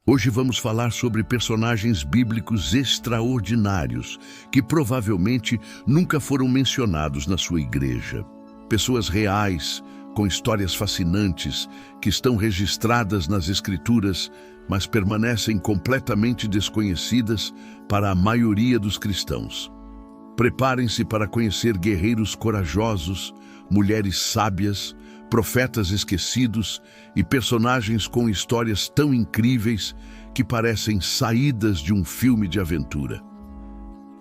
Hoje vamos falar sobre personagens bíblicos extraordinários que provavelmente nunca foram mencionados na sua igreja. Pessoas reais, com histórias fascinantes, que estão registradas nas Escrituras, mas permanecem completamente desconhecidas para a maioria dos cristãos. Preparem-se para conhecer guerreiros corajosos, mulheres sábias, profetas esquecidos e personagens com histórias tão incríveis que parecem saídas de um filme de aventura.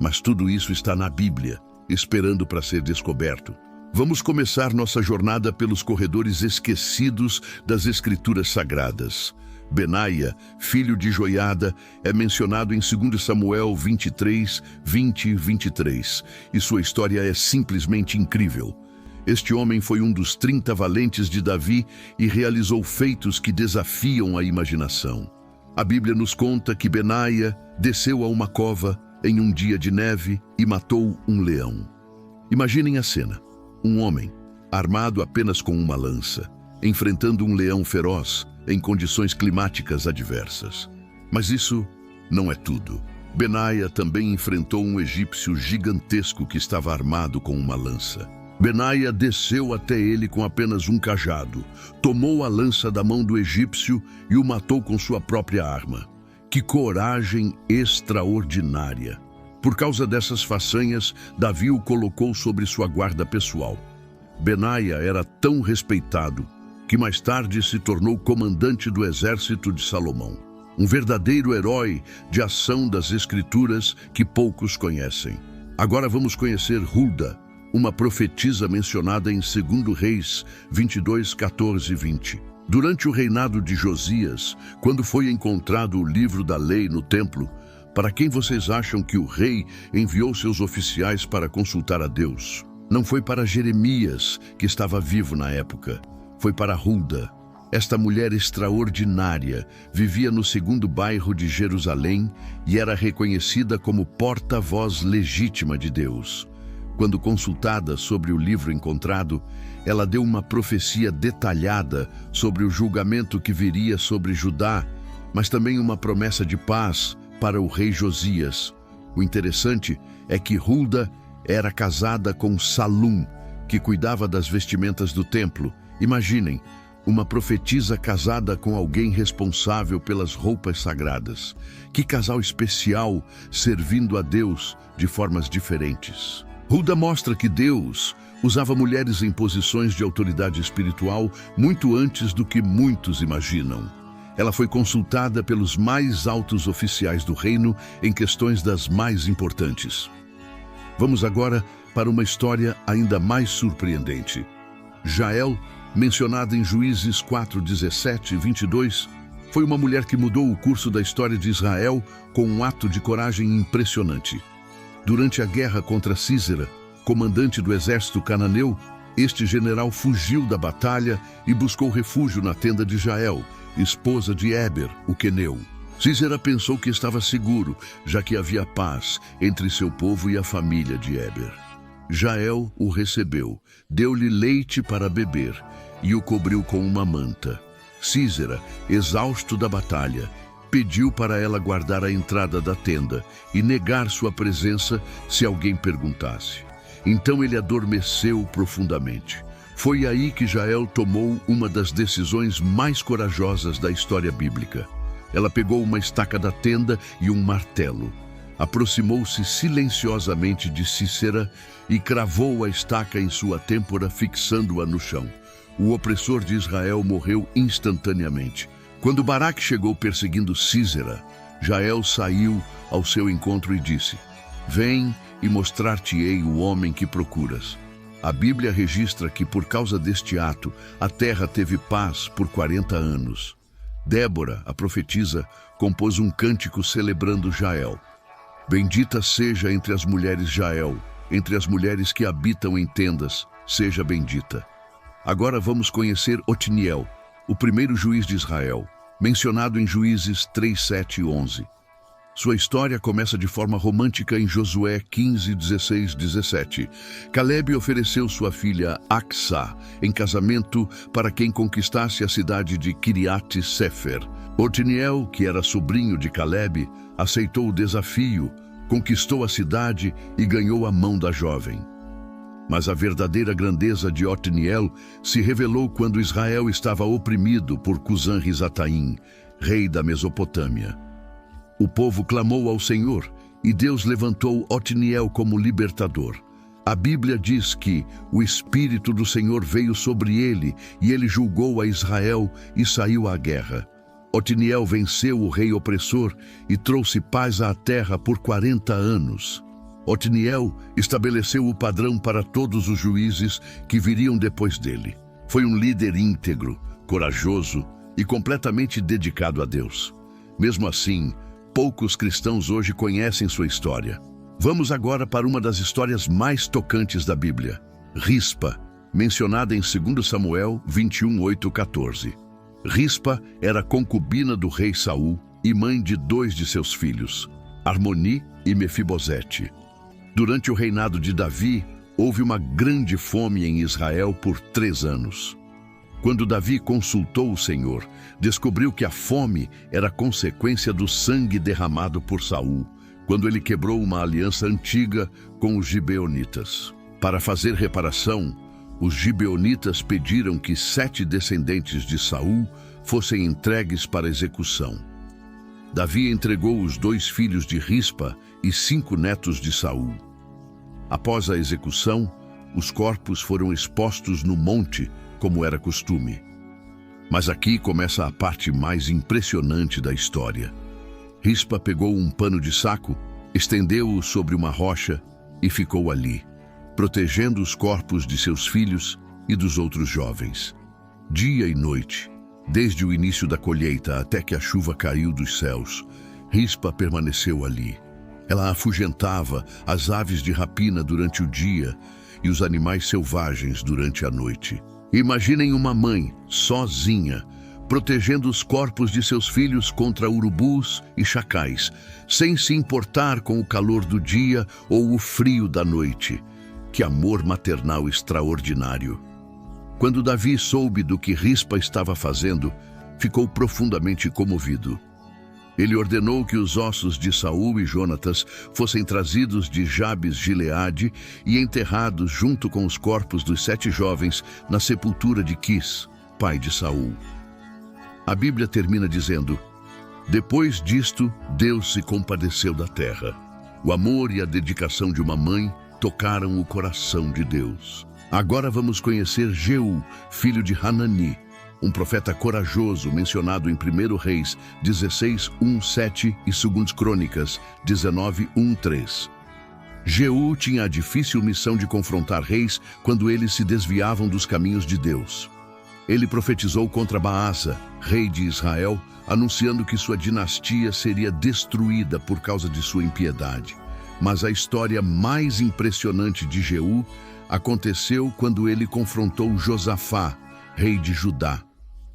Mas tudo isso está na Bíblia, esperando para ser descoberto. Vamos começar nossa jornada pelos corredores esquecidos das Escrituras Sagradas. Benaia, filho de Joiada, é mencionado em 2 Samuel 23, 20 e 23, e sua história é simplesmente incrível. Este homem foi um dos 30 valentes de Davi e realizou feitos que desafiam a imaginação. A Bíblia nos conta que Benaia desceu a uma cova em um dia de neve e matou um leão. Imaginem a cena. Um homem, armado apenas com uma lança, enfrentando um leão feroz em condições climáticas adversas. Mas isso não é tudo. Benaia também enfrentou um egípcio gigantesco que estava armado com uma lança. Benaia desceu até ele com apenas um cajado, tomou a lança da mão do egípcio e o matou com sua própria arma. Que coragem extraordinária! Por causa dessas façanhas, Davi o colocou sobre sua guarda pessoal. Benaia era tão respeitado que mais tarde se tornou comandante do exército de Salomão. Um verdadeiro herói de ação das Escrituras que poucos conhecem. Agora vamos conhecer Hulda, uma profetisa mencionada em 2 Reis 22, 14 e 20. Durante o reinado de Josias, quando foi encontrado o livro da lei no templo, para quem vocês acham que o rei enviou seus oficiais para consultar a Deus? Não foi para Jeremias, que estava vivo na época. Foi para Hulda. Esta mulher extraordinária vivia no 2º bairro de Jerusalém e era reconhecida como porta-voz legítima de Deus. Quando consultada sobre o livro encontrado, ela deu uma profecia detalhada sobre o julgamento que viria sobre Judá, mas também uma promessa de paz para o rei Josias. O interessante é que Hulda era casada com Salum, que cuidava das vestimentas do templo. Imaginem, uma profetisa casada com alguém responsável pelas roupas sagradas. Que casal especial, servindo a Deus de formas diferentes. Hulda mostra que Deus usava mulheres em posições de autoridade espiritual muito antes do que muitos imaginam. Ela foi consultada pelos mais altos oficiais do reino em questões das mais importantes. Vamos agora para uma história ainda mais surpreendente. Jael, mencionada em Juízes 4, 17 e 22, foi uma mulher que mudou o curso da história de Israel com um ato de coragem impressionante. Durante a guerra contra Sísera, comandante do exército cananeu, este general fugiu da batalha e buscou refúgio na tenda de Jael, esposa de Éber, o queneu. Sísera pensou que estava seguro, já que havia paz entre seu povo e a família de Éber. Jael o recebeu, deu-lhe leite para beber e o cobriu com uma manta. Sísera, exausto da batalha, pediu para ela guardar a entrada da tenda e negar sua presença se alguém perguntasse. Então ele adormeceu profundamente. Foi aí que Jael tomou uma das decisões mais corajosas da história bíblica. Ela pegou uma estaca da tenda e um martelo. Aproximou-se silenciosamente de Sísera e cravou a estaca em sua têmpora, fixando-a no chão. O opressor de Israel morreu instantaneamente. Quando Baraque chegou perseguindo Sísera, Jael saiu ao seu encontro e disse: "Vem e mostrar-te-ei o homem que procuras." A Bíblia registra que por causa deste ato, a terra teve paz por 40 anos. Débora, a profetisa, compôs um cântico celebrando Jael. Bendita seja entre as mulheres Jael, entre as mulheres que habitam em tendas, seja bendita. Agora vamos conhecer Otniel, o primeiro juiz de Israel, mencionado em Juízes 3, 7 e 11. Sua história começa de forma romântica em Josué 15, 16, 17. Calebe ofereceu sua filha Acsá em casamento para quem conquistasse a cidade de Kiriat Sefer, Otiniel, que era sobrinho de Calebe, aceitou o desafio, conquistou a cidade e ganhou a mão da jovem. Mas a verdadeira grandeza de Otiniel se revelou quando Israel estava oprimido por Cusã-Risataim, rei da Mesopotâmia. O povo clamou ao Senhor e Deus levantou Otiniel como libertador. A Bíblia diz que o Espírito do Senhor veio sobre ele e ele julgou a Israel e saiu à guerra. Otiniel venceu o rei opressor e trouxe paz à terra por 40 anos. Otiniel estabeleceu o padrão para todos os juízes que viriam depois dele. Foi um líder íntegro, corajoso e completamente dedicado a Deus. Mesmo assim, poucos cristãos hoje conhecem sua história. Vamos agora para uma das histórias mais tocantes da Bíblia, Rispa, mencionada em 2 Samuel 21, 8-14. Rispa era concubina do rei Saul e mãe de 2 de seus filhos, Armoni e Mefibosete. Durante o reinado de Davi, houve uma grande fome em Israel por 3 anos. Quando Davi consultou o Senhor, descobriu que a fome era consequência do sangue derramado por Saul, quando ele quebrou uma aliança antiga com os gibeonitas. Para fazer reparação, os gibeonitas pediram que 7 descendentes de Saul fossem entregues para execução. Davi entregou os 2 filhos de Rispa e 5 netos de Saul. Após a execução, os corpos foram expostos no monte, como era costume. Mas aqui começa a parte mais impressionante da história. Rispa pegou um pano de saco, estendeu-o sobre uma rocha e ficou ali, protegendo os corpos de seus filhos e dos outros jovens. Dia e noite, desde o início da colheita até que a chuva caiu dos céus, Rispa permaneceu ali. Ela afugentava as aves de rapina durante o dia e os animais selvagens durante a noite. Imaginem uma mãe, sozinha, protegendo os corpos de seus filhos contra urubus e chacais, sem se importar com o calor do dia ou o frio da noite. Que amor maternal extraordinário! Quando Davi soube do que Rispa estava fazendo, ficou profundamente comovido. Ele ordenou que os ossos de Saul e Jonatas fossem trazidos de Jabes-Gileade e enterrados junto com os corpos dos 7 jovens na sepultura de Quis, pai de Saul. A Bíblia termina dizendo: depois disto, Deus se compadeceu da terra. O amor e a dedicação de uma mãe tocaram o coração de Deus. Agora vamos conhecer Jeú, filho de Hanani, um profeta corajoso mencionado em 1 Reis 16, 1-7 e 2 Crônicas 19, 1-3. Jeú tinha a difícil missão de confrontar reis quando eles se desviavam dos caminhos de Deus. Ele profetizou contra Baasa, rei de Israel, anunciando que sua dinastia seria destruída por causa de sua impiedade. Mas a história mais impressionante de Jeú aconteceu quando ele confrontou Josafá, rei de Judá.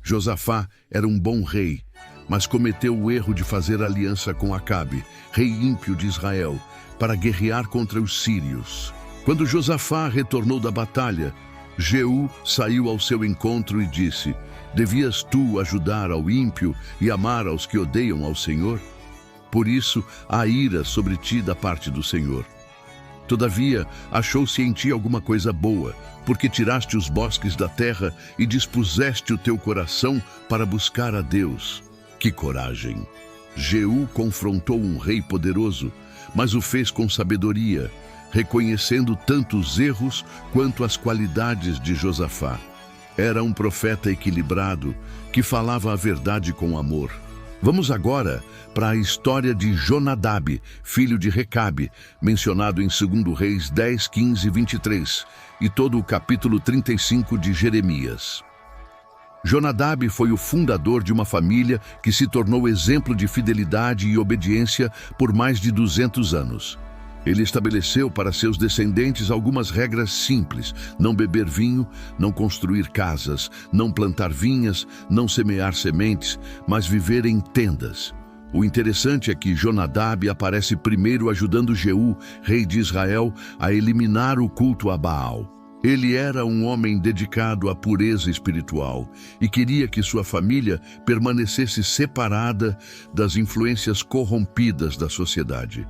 Josafá era um bom rei, mas cometeu o erro de fazer aliança com Acabe, rei ímpio de Israel, para guerrear contra os sírios. Quando Josafá retornou da batalha, Jeú saiu ao seu encontro e disse: devias tu ajudar ao ímpio e amar aos que odeiam ao Senhor? Por isso, há ira sobre ti da parte do Senhor. Todavia, achou-se em ti alguma coisa boa, porque tiraste os bosques da terra e dispuseste o teu coração para buscar a Deus. Que coragem! Jeú confrontou um rei poderoso, mas o fez com sabedoria, reconhecendo tanto os erros quanto as qualidades de Josafá. Era um profeta equilibrado, que falava a verdade com amor. Vamos agora para a história de Jonadab, filho de Recabe, mencionado em 2 Reis 10, 15 e 23, e todo o capítulo 35 de Jeremias. Jonadab foi o fundador de uma família que se tornou exemplo de fidelidade e obediência por mais de 200 anos. Ele estabeleceu para seus descendentes algumas regras simples: não beber vinho, não construir casas, não plantar vinhas, não semear sementes, mas viver em tendas. O interessante é que Jonadab aparece primeiro ajudando Jeú, rei de Israel, a eliminar o culto a Baal. Ele era um homem dedicado à pureza espiritual e queria que sua família permanecesse separada das influências corrompidas da sociedade.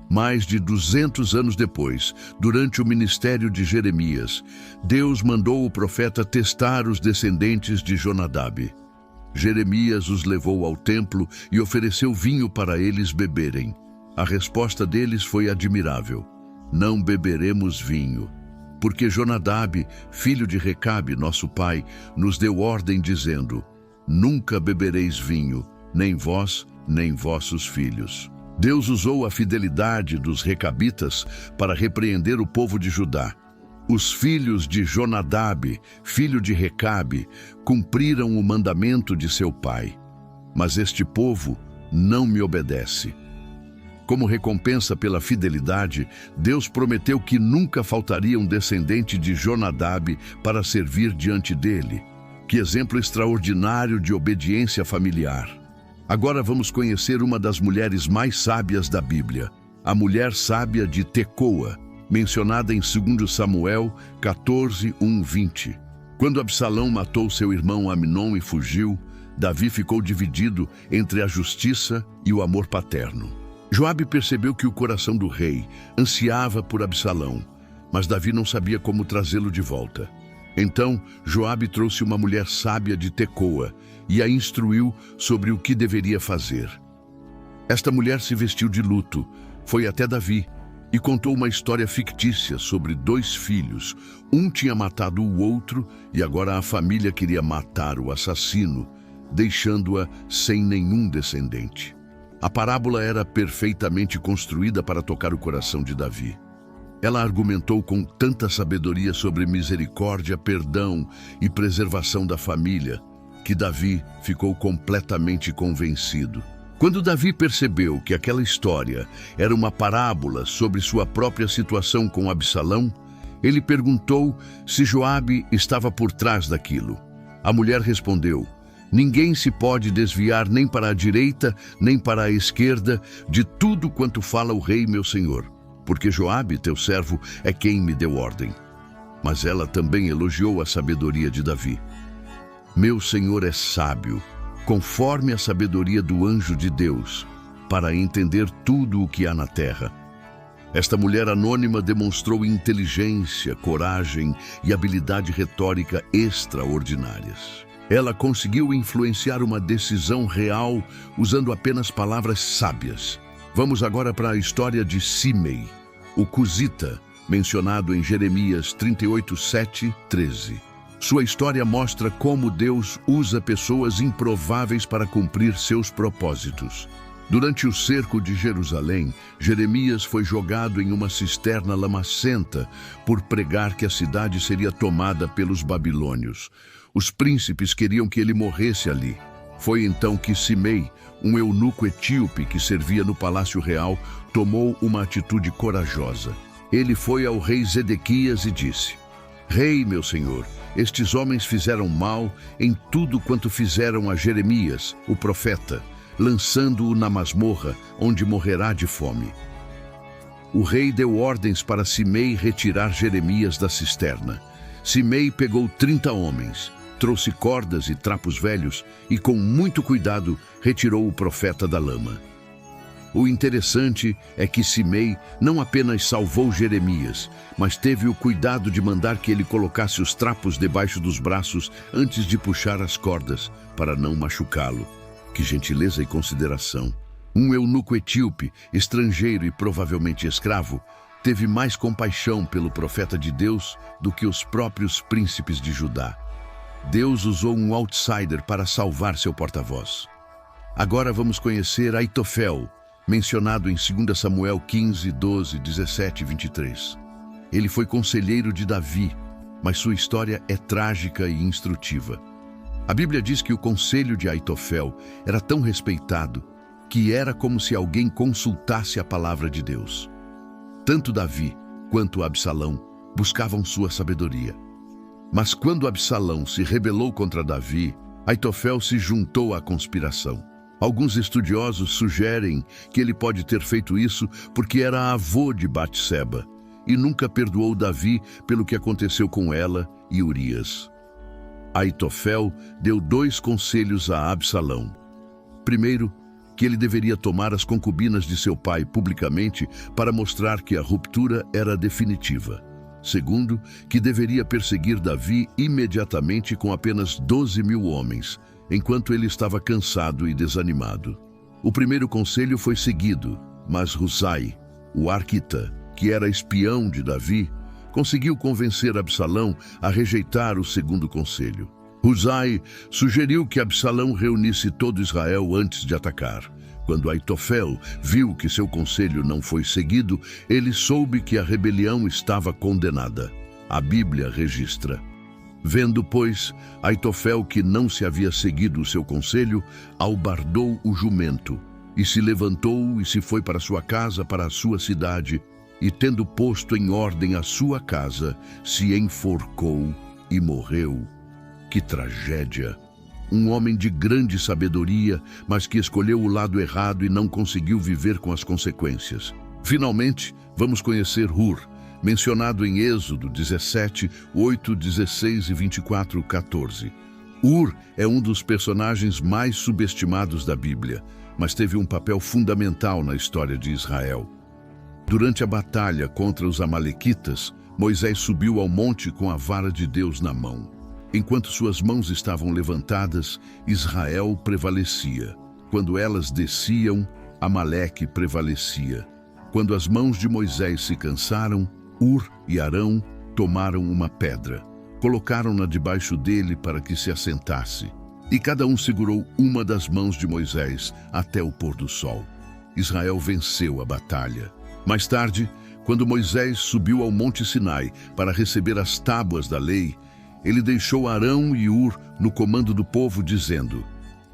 Mais de 200 anos depois, durante o ministério de Jeremias, Deus mandou o profeta testar os descendentes de Jonadab. Jeremias os levou ao templo e ofereceu vinho para eles beberem. A resposta deles foi admirável: não beberemos vinho, porque Jonadab, filho de Recabe, nosso pai, nos deu ordem dizendo: nunca bebereis vinho, nem vós, nem vossos filhos. Deus usou a fidelidade dos recabitas para repreender o povo de Judá. Os filhos de Jonadab, filho de Recabe, cumpriram o mandamento de seu pai. Mas este povo não me obedece. Como recompensa pela fidelidade, Deus prometeu que nunca faltaria um descendente de Jonadab para servir diante dele. Que exemplo extraordinário de obediência familiar! Agora vamos conhecer uma das mulheres mais sábias da Bíblia, a mulher sábia de Tecoa, mencionada em 2 Samuel 14, 1-20. Quando Absalão matou seu irmão Amnon e fugiu, Davi ficou dividido entre a justiça e o amor paterno. Joabe percebeu que o coração do rei ansiava por Absalão, mas Davi não sabia como trazê-lo de volta. Então, Joabe trouxe uma mulher sábia de Tecoa e a instruiu sobre o que deveria fazer. Esta mulher se vestiu de luto, foi até Davi e contou uma história fictícia sobre 2 filhos. Um tinha matado o outro e agora a família queria matar o assassino, deixando-a sem nenhum descendente. A parábola era perfeitamente construída para tocar o coração de Davi. Ela argumentou com tanta sabedoria sobre misericórdia, perdão e preservação da família, que Davi ficou completamente convencido. Quando Davi percebeu que aquela história era uma parábola sobre sua própria situação com Absalão, ele perguntou se Joabe estava por trás daquilo. A mulher respondeu: ninguém se pode desviar nem para a direita, nem para a esquerda de tudo quanto fala o rei meu senhor, porque Joabe, teu servo, é quem me deu ordem. Mas ela também elogiou a sabedoria de Davi. Meu senhor é sábio, conforme a sabedoria do anjo de Deus, para entender tudo o que há na terra. Esta mulher anônima demonstrou inteligência, coragem e habilidade retórica extraordinárias. Ela conseguiu influenciar uma decisão real usando apenas palavras sábias. Vamos agora para a história de Simei, o cusita, mencionado em Jeremias 38, 7, 13. Sua história mostra como Deus usa pessoas improváveis para cumprir seus propósitos. Durante o cerco de Jerusalém, Jeremias foi jogado em uma cisterna lamacenta por pregar que a cidade seria tomada pelos babilônios. Os príncipes queriam que ele morresse ali. Foi então que Simei, um eunuco etíope que servia no palácio real, tomou uma atitude corajosa. Ele foi ao rei Zedequias e disse: Rei, meu senhor, estes homens fizeram mal em tudo quanto fizeram a Jeremias, o profeta, lançando-o na masmorra, onde morrerá de fome. O rei deu ordens para Simei retirar Jeremias da cisterna. Simei pegou 30 homens, trouxe cordas e trapos velhos e, com muito cuidado, retirou o profeta da lama. O interessante é que Simei não apenas salvou Jeremias, mas teve o cuidado de mandar que ele colocasse os trapos debaixo dos braços antes de puxar as cordas, para não machucá-lo. Que gentileza e consideração! Um eunuco etíope, estrangeiro e provavelmente escravo, teve mais compaixão pelo profeta de Deus do que os próprios príncipes de Judá. Deus usou um outsider para salvar seu porta-voz. Agora vamos conhecer Aitofel, mencionado em 2 Samuel 15, 12, 17 e 23. Ele foi conselheiro de Davi, mas sua história é trágica e instrutiva. A Bíblia diz que o conselho de Aitofel era tão respeitado que era como se alguém consultasse a palavra de Deus. Tanto Davi quanto Absalão buscavam sua sabedoria. Mas quando Absalão se rebelou contra Davi, Aitofel se juntou à conspiração. Alguns estudiosos sugerem que ele pode ter feito isso porque era avô de Batseba e nunca perdoou Davi pelo que aconteceu com ela e Urias. Aitofel deu 2 conselhos a Absalão. Primeiro, que ele deveria tomar as concubinas de seu pai publicamente para mostrar que a ruptura era definitiva. Segundo, que deveria perseguir Davi imediatamente com apenas 12.000 homens, enquanto ele estava cansado e desanimado. O primeiro conselho foi seguido, mas Husai, o arquita, que era espião de Davi, conseguiu convencer Absalão a rejeitar o segundo conselho. Husai sugeriu que Absalão reunisse todo Israel antes de atacar. Quando Aitofel viu que seu conselho não foi seguido, ele soube que a rebelião estava condenada. A Bíblia registra: vendo, pois, Aitofel que não se havia seguido o seu conselho, albardou o jumento, e se levantou e se foi para sua casa, para a sua cidade, e tendo posto em ordem a sua casa, se enforcou e morreu. Que tragédia! Um homem de grande sabedoria, mas que escolheu o lado errado e não conseguiu viver com as consequências. Finalmente, vamos conhecer Hur, mencionado em Êxodo 17, 8, 16 e 24, 14. Hur é um dos personagens mais subestimados da Bíblia, mas teve um papel fundamental na história de Israel. Durante a batalha contra os amalequitas, Moisés subiu ao monte com a vara de Deus na mão. Enquanto suas mãos estavam levantadas, Israel prevalecia. Quando elas desciam, Amaleque prevalecia. Quando as mãos de Moisés se cansaram, Hur e Arão tomaram uma pedra, colocaram-na debaixo dele para que se assentasse, e cada um segurou uma das mãos de Moisés até o pôr do sol. Israel venceu a batalha. Mais tarde, quando Moisés subiu ao Monte Sinai para receber as tábuas da lei, ele deixou Arão e Hur no comando do povo, dizendo: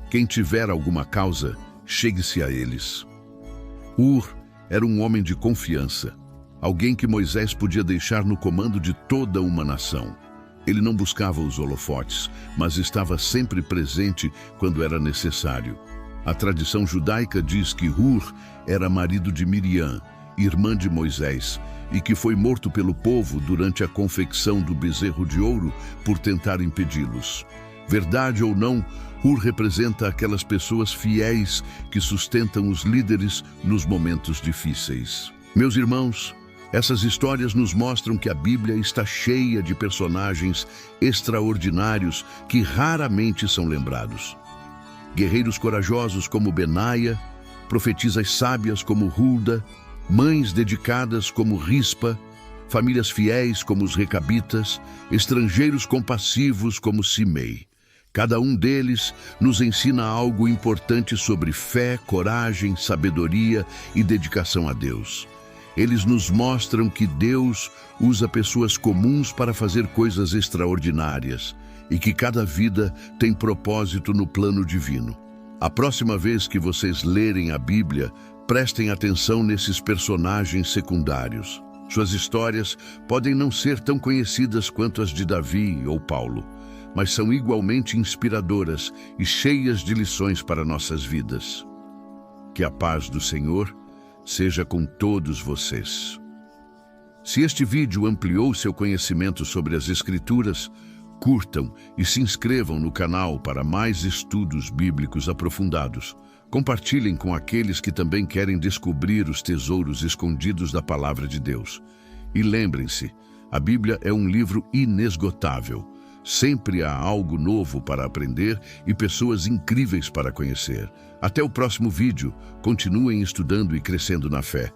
quem tiver alguma causa, chegue-se a eles. Hur era um homem de confiança, alguém que Moisés podia deixar no comando de toda uma nação. Ele não buscava os holofotes, mas estava sempre presente quando era necessário. A tradição judaica diz que Hur era marido de Miriam, irmã de Moisés, e que foi morto pelo povo durante a confecção do bezerro de ouro por tentar impedi-los. Verdade ou não, Hur representa aquelas pessoas fiéis que sustentam os líderes nos momentos difíceis. Meus irmãos, essas histórias nos mostram que a Bíblia está cheia de personagens extraordinários que raramente são lembrados. Guerreiros corajosos como Benaia, profetisas sábias como Hulda, mães dedicadas como Rispa, famílias fiéis como os Recabitas, estrangeiros compassivos como Simei. Cada um deles nos ensina algo importante sobre fé, coragem, sabedoria e dedicação a Deus. Eles nos mostram que Deus usa pessoas comuns para fazer coisas extraordinárias e que cada vida tem propósito no plano divino. A próxima vez que vocês lerem a Bíblia, prestem atenção nesses personagens secundários. Suas histórias podem não ser tão conhecidas quanto as de Davi ou Paulo, mas são igualmente inspiradoras e cheias de lições para nossas vidas. Que a paz do Senhor seja com todos vocês. Se este vídeo ampliou seu conhecimento sobre as Escrituras, curtam e se inscrevam no canal para mais estudos bíblicos aprofundados. Compartilhem com aqueles que também querem descobrir os tesouros escondidos da Palavra de Deus. E lembrem-se, a Bíblia é um livro inesgotável. Sempre há algo novo para aprender e pessoas incríveis para conhecer. Até o próximo vídeo. Continuem estudando e crescendo na fé.